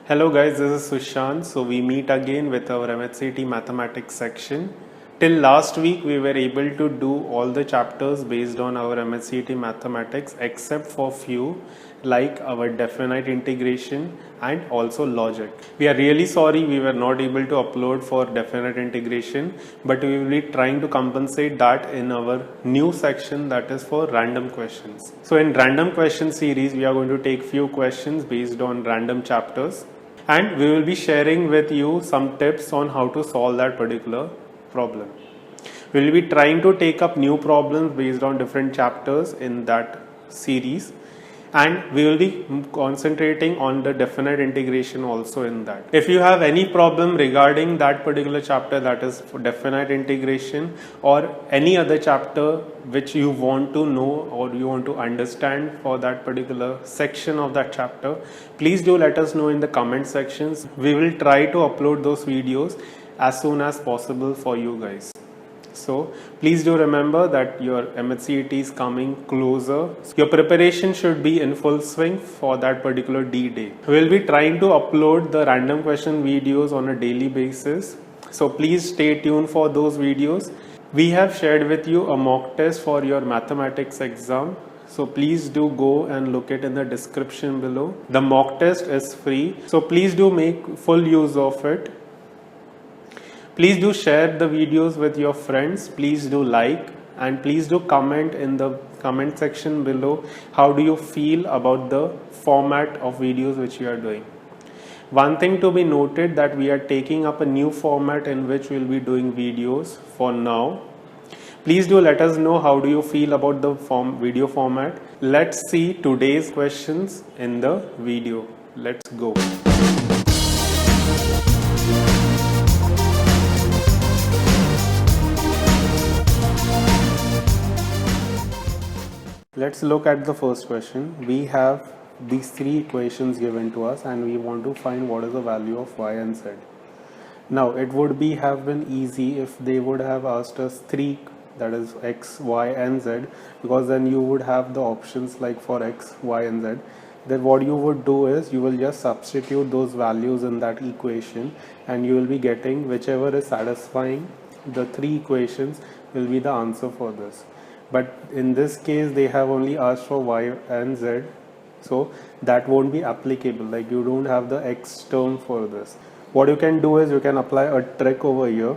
Hello guys, this is Sushant. So we meet again with our MHCT mathematics section. Till last week we were able to do all the chapters based on our MHCT mathematics except for few like our definite integration and also logic. We are really sorry we were not able to upload for definite integration, but we will be trying to compensate that in our new section, that is for random questions. So in random question series we are going to take few questions based on random chapters, and we will be sharing with you some tips on how to solve that particular problem. We will be trying to take up new problems based on different chapters in that series, and we will be concentrating on the definite integration also in that. If you have any problem regarding that particular chapter, that is for definite integration, or any other chapter which you want to know or you want to understand for that particular section of that chapter, please do let us know in the comment sections. We will try to upload those videos as soon as possible for you guys. So please do remember that your MHCET is coming closer. Your preparation should be in full swing for that particular D-Day. We will be trying to upload the random question videos on a daily basis. So please stay tuned for those videos. We have shared with you a mock test for your mathematics exam. So please do go and look it in the description below. The mock test is free. So please do make full use of it. Please do share the videos with your friends. Please do like, and please do comment in the comment section below how do you feel about the format of videos which you are doing. One thing to be noted that we are taking up a new format in which we will be doing videos for now. Please do let us know how do you feel about the video format. Let's see today's questions in the video. Let's go. Let's look at the first question. We have these three equations given to us and we want to find what is the value of y and z. Now it would have been easy if they would have asked us three, that is x, y and z, because then you would have the options like for x, y and z. Then what you would do is you will just substitute those values in that equation and you will be getting whichever is satisfying the three equations will be the answer for this. But in this case they have only asked for y and z, so that won't be applicable, like you don't have the x term for this. What you can do is you can apply a trick over here.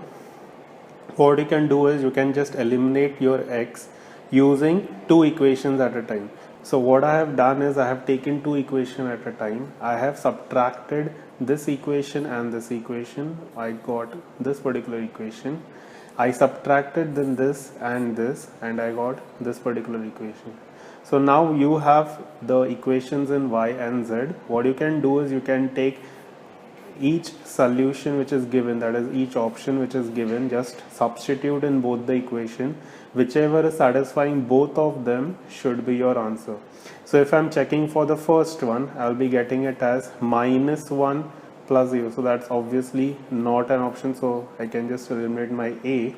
What you can do is you can just eliminate your x using two equations at a time. So what I have done is I have taken two equations at a time. I have subtracted this equation and this equation. I got this particular equation. I subtracted then this, and I got this particular equation. So now you have the equations in y and z. What you can do is you can take each solution which is given, that is each option which is given, just substitute in both the equation. Whichever is satisfying both of them should be your answer. So if I am checking for the first one, I will be getting it as -1 plus 0, so that's obviously not an option, so I can just eliminate my A.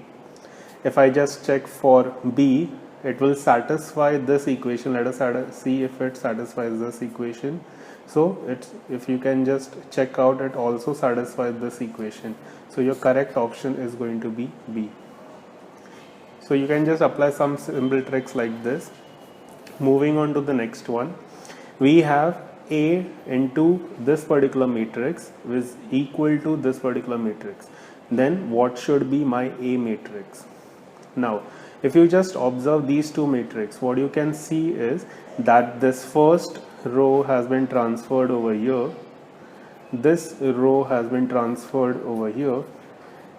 If I just check for B, it will satisfy this equation. Let us see if it satisfies this equation. So if you can just check out, it also satisfies this equation. So your correct option is going to be B. So you can just apply some simple tricks like this. Moving on to the next one, we have A into this particular matrix is equal to this particular matrix. Then what should be my A matrix? Now if you just observe these two matrices, what you can see is that this first row has been transferred over here, this row has been transferred over here,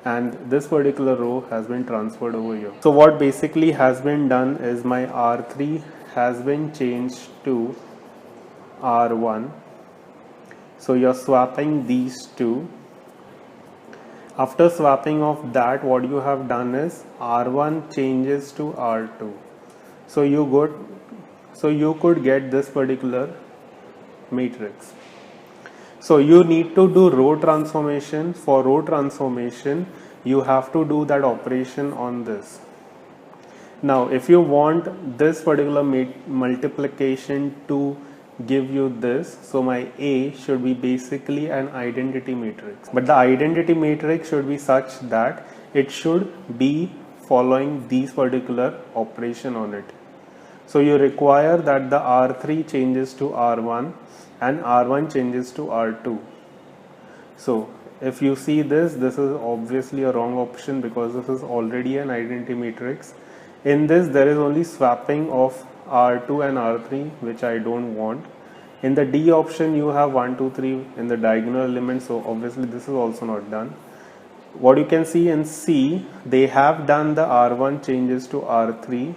and this particular row has been transferred over here. So what basically has been done is my R3 has been changed to R1. So you're swapping these two. After swapping of that, what you have done is R1 changes to R2. So you could get this particular matrix. So you need to do row transformation. For row transformation, you have to do that operation on this. Now if you want this particular multiplication to give you this. So my A should be basically an identity matrix, but the identity matrix should be such that it should be following these particular operation on it. So you require that the R3 changes to R1 and R1 changes to R2. So if you see this is obviously a wrong option because this is already an identity matrix. In this there is only swapping of R2 and R3, which I don't want. In the D option you have 1, 2, 3 in the diagonal element, so obviously this is also not done. What you can see in C, they have done the R1 changes to R3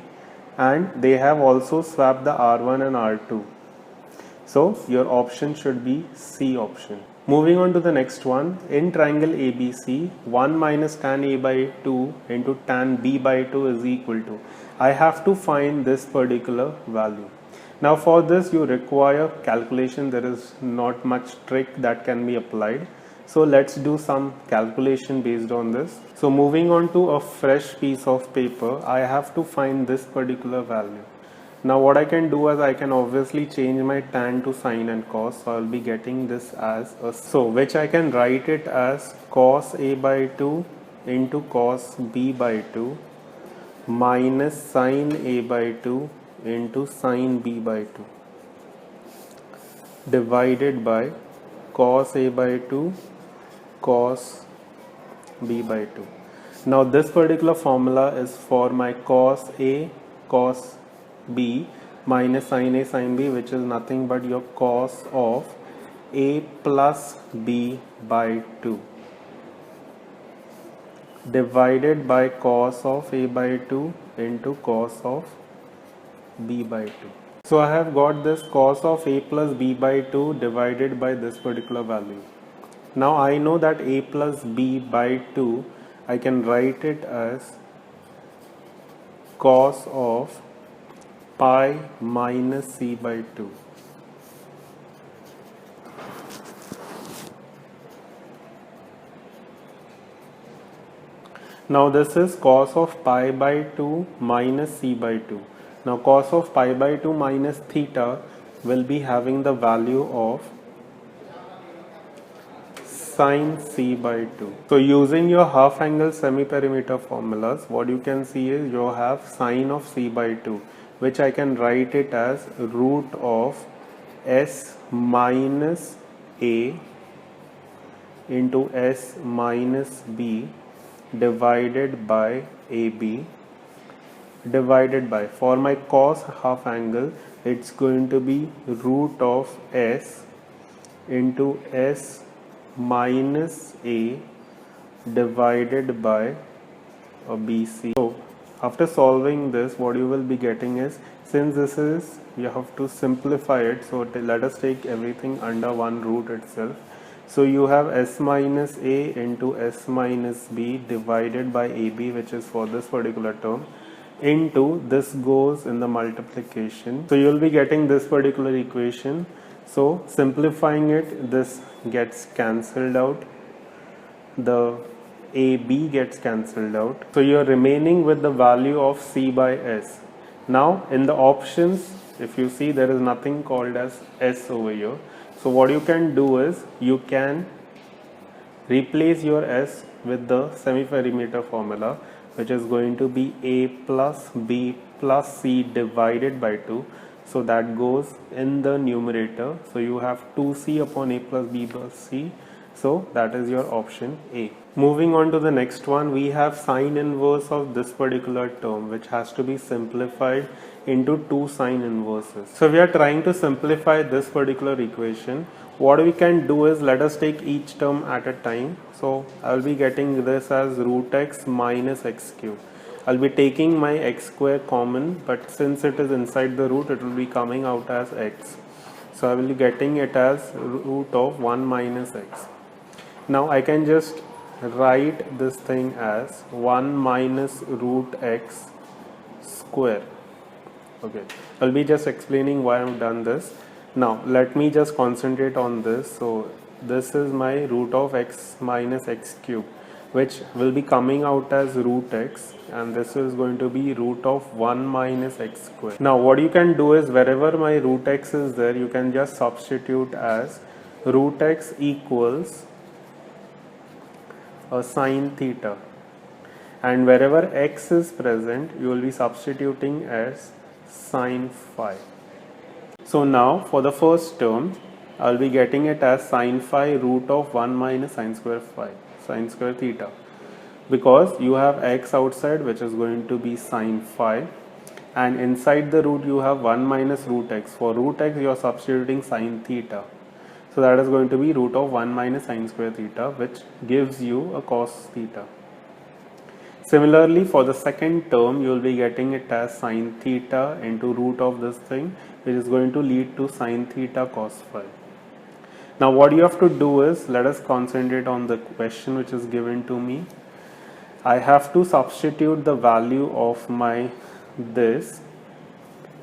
and they have also swapped the R1 and R2. So your option should be C option. Moving on to the next one, in triangle ABC, 1 minus tan A by 2 into tan B by 2 is equal to. I have to find this particular value. Now for this you require calculation. There is not much trick that can be applied. So let's do some calculation based on this. So moving on to a fresh piece of paper, I have to find this particular value. Now what I can do is I can obviously change my tan to sine and cos. So I'll be getting this as a, so which I can write it as cos A by 2 into cos B by 2 minus sine A by 2 into sine B by 2 divided by cos A by 2 cos B by 2. Now this particular formula is for my cos A cos B minus sin A sin B, which is nothing but your cos of A plus B by 2 divided by cos of A by 2 into cos of B by 2. So I have got this cos of A plus B by 2 divided by this particular value. Now I know that A plus B by 2, I can write it as cos of pi minus C by 2. Now this is cos of pi by 2 minus C by 2. Now cos of pi by 2 minus theta will be having the value of sin C by 2. So using your half angle semi-perimeter formulas, what you can see is you have sine of C by 2, which I can write it as root of S minus A into S minus B divided by AB divided by, for my cos half angle, it's going to be root of S into S minus A divided by BC. So after solving this, what you will be getting is, since this is, you have to simplify it, so let us take everything under one root itself. So you have S minus A into S minus B divided by AB, which is for this particular term, into this goes in the multiplication. So you will be getting this particular equation. So simplifying it, this gets cancelled out, the AB gets cancelled out. So you are remaining with the value of C by S. Now in the options, if you see, there is nothing called as S over here. So what you can do is you can replace your S with the semi-perimeter formula, which is going to be A plus B plus C divided by 2. So that goes in the numerator. So you have 2C upon A plus B plus C. So that is your option A. Moving on to the next one, we have sine inverse of this particular term, which has to be simplified into two sine inverses. So we are trying to simplify this particular equation. What we can do is, let us take each term at a time. So I will be getting this as root x minus x cube. I'll be taking my x square common, but since it is inside the root, it will be coming out as x. So I will be getting it as root of 1 minus x. Now I can just write this thing as 1 minus root x square. Okay, I'll be just explaining why I've done this. Now let me just concentrate on this. So this is my root of x minus x cube, which will be coming out as root x. and this is going to be root of 1 minus x square. Now what you can do is wherever my root x is there, you can just substitute as root x equals a sine theta, and wherever x is present you will be substituting as sine phi. So now for the first term I will be getting it as sine phi root of 1 minus sine square theta, because you have x outside, which is going to be sine phi, and inside the root you have 1 minus root x. For root x you are substituting sine theta, so that is going to be root of 1 minus sine square theta, which gives you a cos theta. Similarly, for the second term you will be getting it as sine theta into root of this thing, which is going to lead to sine theta cos phi. Now what you have to do is, let us concentrate on the question which is given to me. I have to substitute the value of my this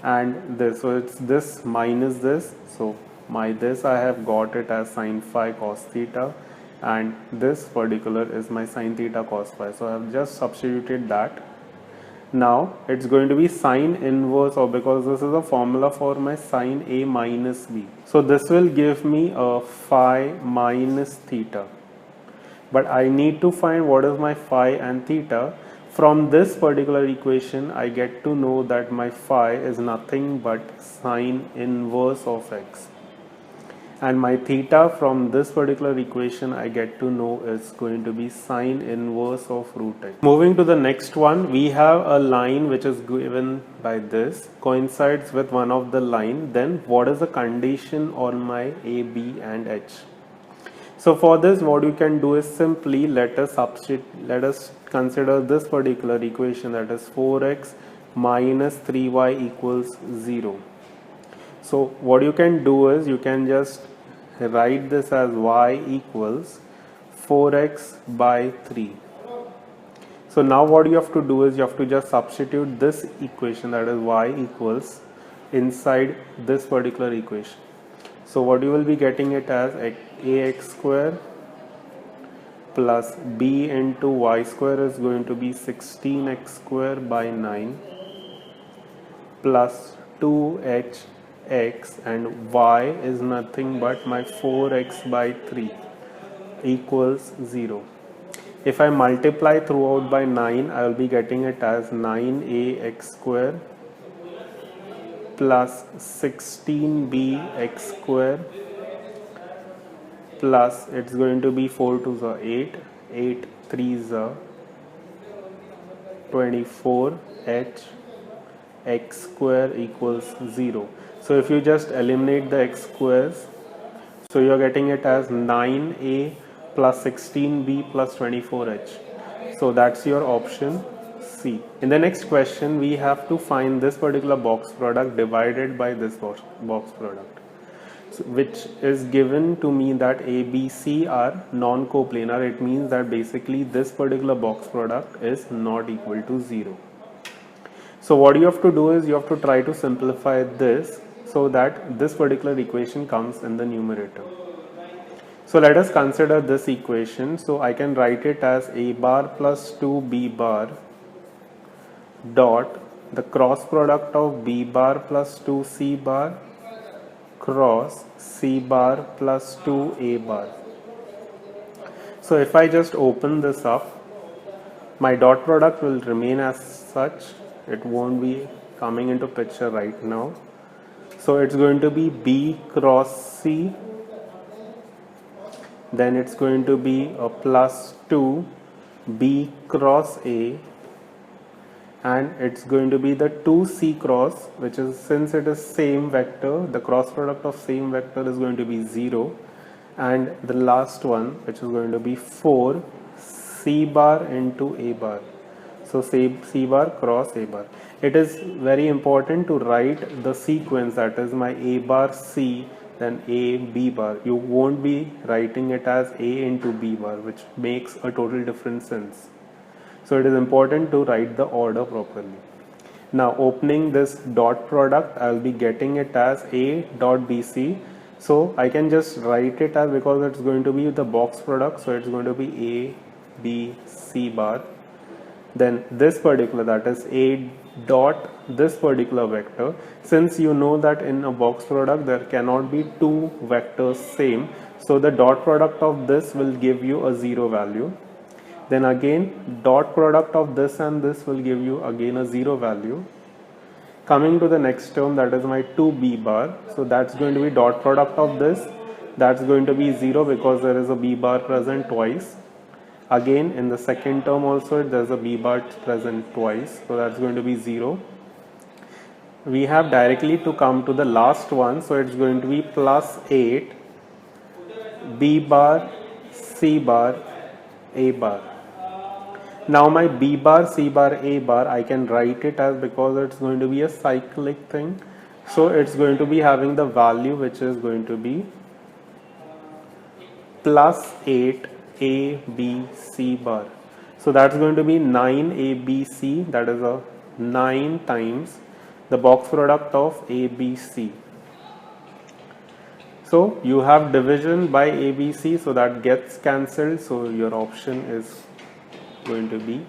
and this, so it's this minus this, so my this I have got it as sine phi cos theta, and this particular is my sine theta cos phi, so I have just substituted that. Now it's going to be sine inverse, or because this is a formula for my sine A minus B, so this will give me a phi minus theta, but I need to find what is my phi and theta. From this particular equation I get to know that my phi is nothing but sine inverse of x, and my theta from this particular equation I get to know is going to be sine inverse of root x. Moving to the next one, we have a line which is given by this coincides with one of the line. Then what is the condition on my a, b and h? So for this, what you can do is simply let us consider this particular equation, that is 4x minus 3y equals 0. So what you can do is you can just write this as y equals 4x by 3. So now what you have to do is you have to just substitute this equation, that is y equals, inside this particular equation. So what you will be getting it as ax square plus b into y square is going to be 16x square by 9 plus 2hx, and y is nothing but my 4x by 3 equals 0. If I multiply throughout by 9, I will be getting it as 9ax square plus 16bx square plus, it's going to be 4 2s are 8, 8 3s are 24, x square equals 0. So if you just eliminate the x squares, so you are getting it as 9a plus 16b plus 24h. So that's your option C. In the next question, we have to find this particular box product divided by this box product, so, which is given to me that A, B, C are non-coplanar. It means that basically this particular box product is not equal to 0. So what you have to do is you have to try to simplify this so that this particular equation comes in the numerator. So let us consider this equation. So I can write it as a bar plus 2b bar dot the cross product of b bar plus 2c bar cross c bar plus 2a bar. So if I just open this up, my dot product will remain as such. It won't be coming into picture right now. So it's going to be b cross c, then it's going to be a plus 2 b cross a, and it's going to be the 2c cross, which is, since it is same vector, the cross product of same vector is going to be 0, and the last one, which is going to be 4 c bar into a bar. So c bar cross a bar. It is very important to write the sequence, that is my a bar c, then a b bar. You won't be writing it as a into b bar, which makes a total different sense. So it is important to write the order properly. Now opening this dot product, I will be getting it as a dot bc. So I can just write it as, because it's going to be the box product, so it's going to be a b c bar, then this particular, that is a dot this particular vector, since you know that in a box product there cannot be two vectors same, so the dot product of this will give you a 0 value. Then again dot product of this and this will give you again a 0 value. Coming to the next term, that is my 2b bar, so that's going to be dot product of this, that's going to be 0 because there is a b bar present twice. Again in the second term also there's a b bar present twice, so that's going to be 0. We have directly to come to the last one, so it's going to be plus 8 b bar c bar a bar. Now my b bar c bar a bar, I can write it as, because it's going to be a cyclic thing, so it's going to be having the value which is going to be plus 8 a b c bar. So that's going to be 9 a b c, that is a 9 times the box product of a b c. So you have division by a b c, so that gets cancelled, so your option is going to be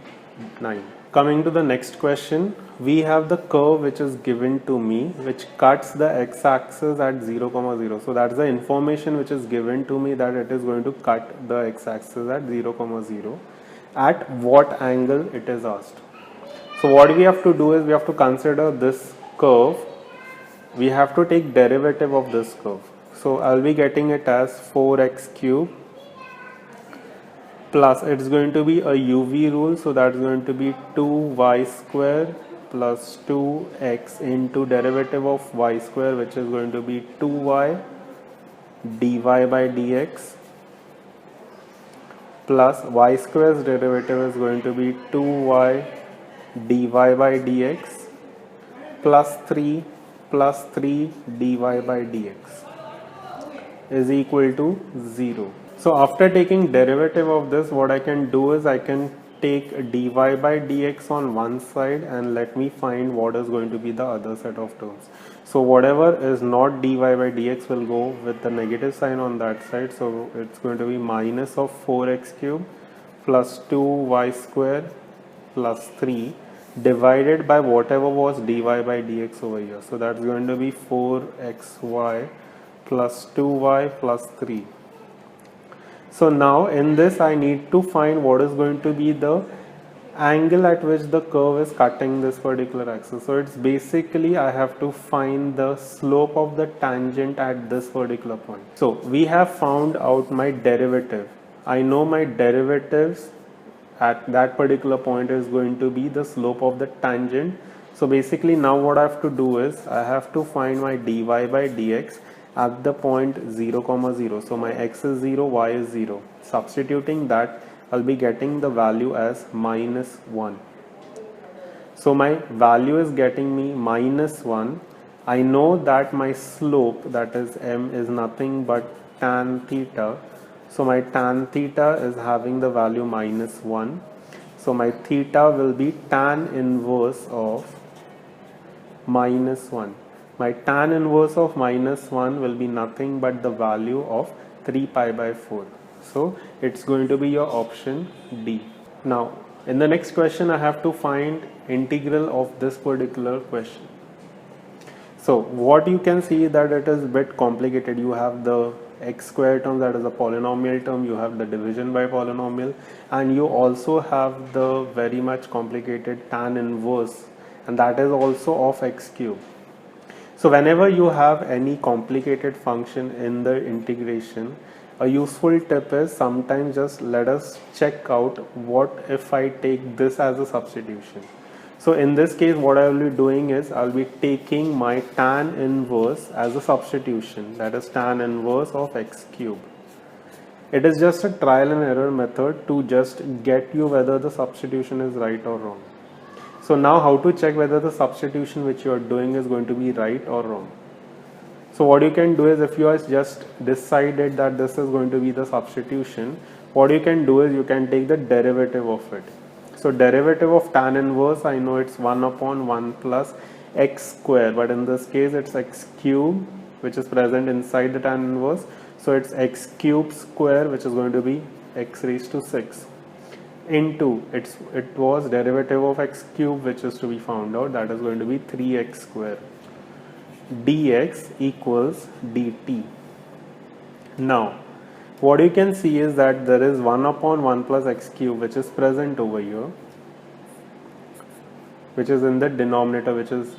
9. Coming to the next question, we have the curve which is given to me which cuts the x-axis at 0, 0. So that's the information which is given to me, that it is going to cut the x-axis at 0, 0. At what angle it is asked. So what we have to do is we have to consider this curve. We have to take derivative of this curve. So I'll be getting it as 4x cube plus, it's going to be a UV rule, so that's going to be 2y square plus 2x into derivative of y square, which is going to be 2y dy by dx, plus y square's derivative is going to be 2y dy by dx plus 3 dy by dx is equal to 0. So after taking derivative of this, what I can do is I can take dy by dx on one side and let me find what is going to be the other set of terms. So whatever is not dy by dx will go with the negative sign on that side. So it's going to be minus of 4x cube plus 2y square plus 3 divided by whatever was dy by dx over here. So that's going to be 4xy plus 2y plus 3. So now in this I need to find what is going to be the angle at which the curve is cutting this particular axis. So it's basically I have to find the slope of the tangent at this particular point. So we have found out my derivative. I know my derivatives at that particular point is going to be the slope of the tangent. So basically now what I have to do is I have to find my dy by dx at the point 0, 0. So my x is 0, y is 0. Substituting that, I'll be getting the value as minus 1. So my value is getting me minus 1. I know that my slope, that is m, is nothing but tan theta. So my tan theta is having the value minus 1. So my theta will be tan inverse of minus 1. My tan inverse of minus 1 will be nothing but the value of 3 pi by 4. So it's going to be your option D. Now in the next question I have to find integral of this particular question. So what you can see that it is a bit complicated. You have the x square term, that is a polynomial term, you have the division by polynomial, and you also have the very much complicated tan inverse, and that is also of x cube. So whenever you have any complicated function in the integration, a useful tip is sometimes just let us check out what if I take this as a substitution. So in this case what I will be doing is I will be taking my tan inverse as a substitution, that is tan inverse of x cube. It is just a trial and error method to just get you whether the substitution is right or wrong. So now how to check whether the substitution which you are doing is going to be right or wrong. So what you can do is, if you are just decided that this is going to be the substitution, what you can do is you can take the derivative of it. So derivative of tan inverse, I know it's 1 upon 1 plus x square, but in this case it's x cube which is present inside the tan inverse. So it's x cube square which is going to be x raised to 6. into it was derivative of x cube, which is to be found out, that is going to be 3x square, dx equals dt. Now what you can see is that there is 1 upon 1 plus x cube which is present over here, which is in the denominator, which is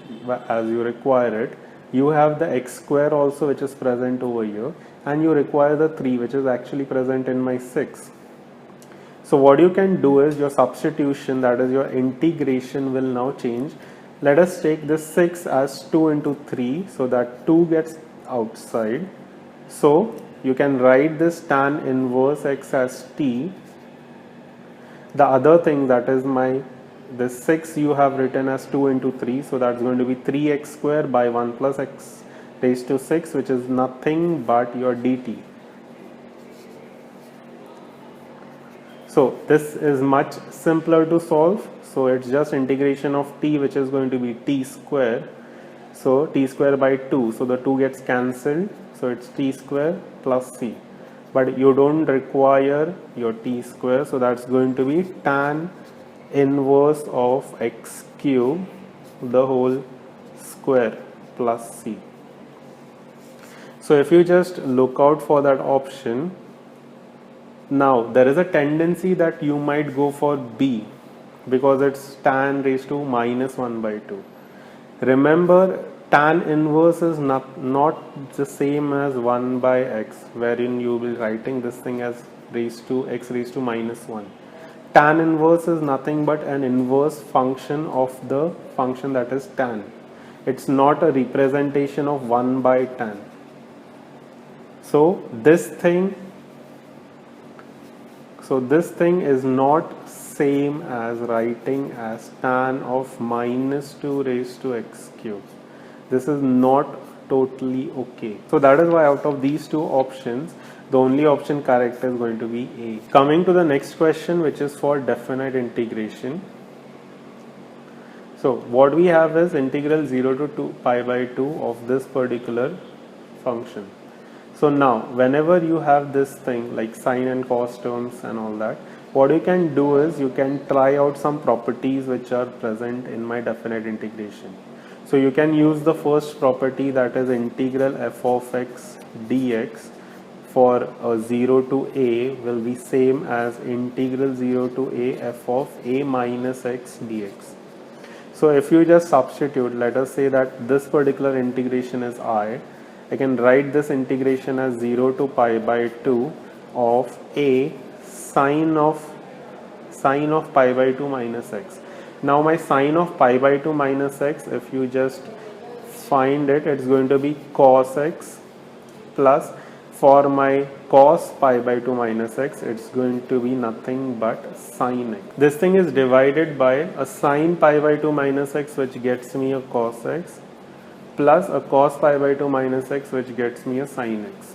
as you require it. You have the x square also, which is present over here, and you require the 3, which is actually present in my 6. So what you can do is your substitution, that is your integration, will now change. Let us take this 6 as 2 into 3, so that 2 gets outside. So you can write this tan inverse x as t. The other thing, that is this 6 you have written as 2 into 3, so that's going to be 3x square by 1 plus x raised to 6, which is nothing but your dt. So this is much simpler to solve. So it's just integration of t, which is going to be t square. So t square by 2, so the 2 gets cancelled, so it's t square plus c. But you don't require your t square, so that's going to be tan inverse of x cube the whole square plus c. So if you just look out for that option, now there is a tendency that you might go for b, because it's tan raised to minus 1 by 2. Remember, tan inverse is not the same as 1 by x, wherein you will be writing this thing as raised to x raised to minus 1. Tan inverse is nothing but an inverse function of the function that is tan. It's not a representation of 1 by tan. So this thing is not same as writing as tan of minus 2 raised to x cube. This is not totally okay. So that is why out of these two options, the only option correct is going to be A. Coming to the next question, which is for definite integration. So what we have is integral 0 to 2 pi by 2 of this particular function. So now whenever you have this thing like sine and cos terms and all that, what you can do is you can try out some properties which are present in my definite integration. So you can use the first property, that is integral f of x dx for 0 to a will be same as integral 0 to a f of a minus x dx. So if you just substitute, let us say that this particular integration is I can write this integration as 0 to pi by 2 of a sine of pi by 2 minus x. Now my sine of pi by 2 minus x, if you just find it, it's going to be cos x, plus for my cos pi by 2 minus x, it's going to be nothing but sine x. This thing is divided by a sine pi by 2 minus x, which gets me a cos x, plus a cos pi by 2 minus x, which gets me a sine x.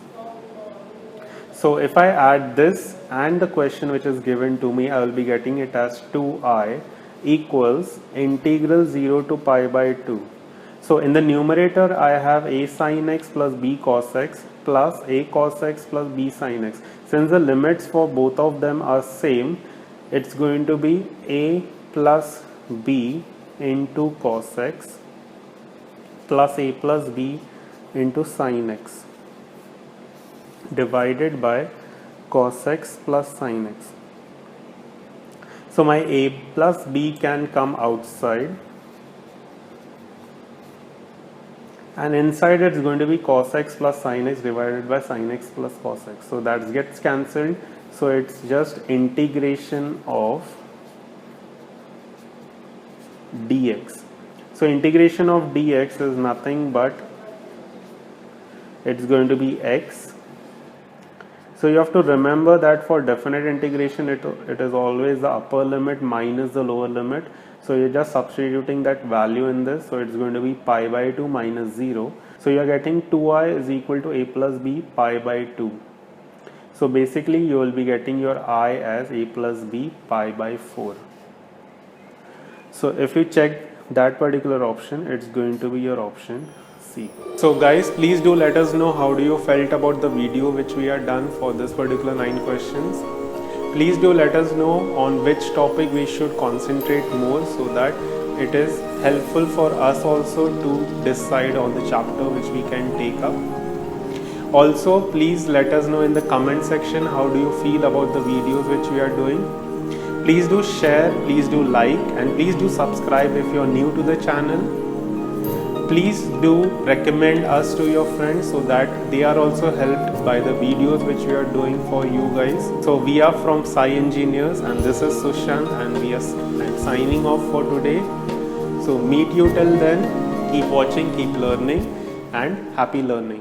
So if I add this and the question which is given to me, I will be getting it as 2i equals integral 0 to pi by 2. So in the numerator, I have a sine x plus b cos x plus a cos x plus b sine x. Since the limits for both of them are same, it's going to be a plus b into cos x plus a plus b into sine x divided by cos x plus sine x. So my a plus b can come outside, and inside it's going to be cos x plus sine x divided by sine x plus cos x. So that gets cancelled. So it's just integration of dx. So integration of dx is nothing but it's going to be x. So you have to remember that for definite integration, it is always the upper limit minus the lower limit. So you're just substituting that value in this. So it's going to be pi by 2 minus 0. So you're getting 2i is equal to a plus b pi by 2. So basically you will be getting your I as a plus b pi by 4. So if you check that particular option, it's going to be your option C. So guys, please do let us know how do you felt about the video which we are done for this particular 9 questions. Please do let us know on which topic we should concentrate more, so that it is helpful for us also to decide on the chapter which we can take up. Also, please let us know in the comment section how do you feel about the videos which we are doing. Please do share, please do like, and please do subscribe if you are new to the channel. Please do recommend us to your friends so that they are also helped by the videos which we are doing for you guys. So we are from Sai Engineers, and this is Sushant, and we are signing off for today. So meet you till then. Keep watching, keep learning, and happy learning.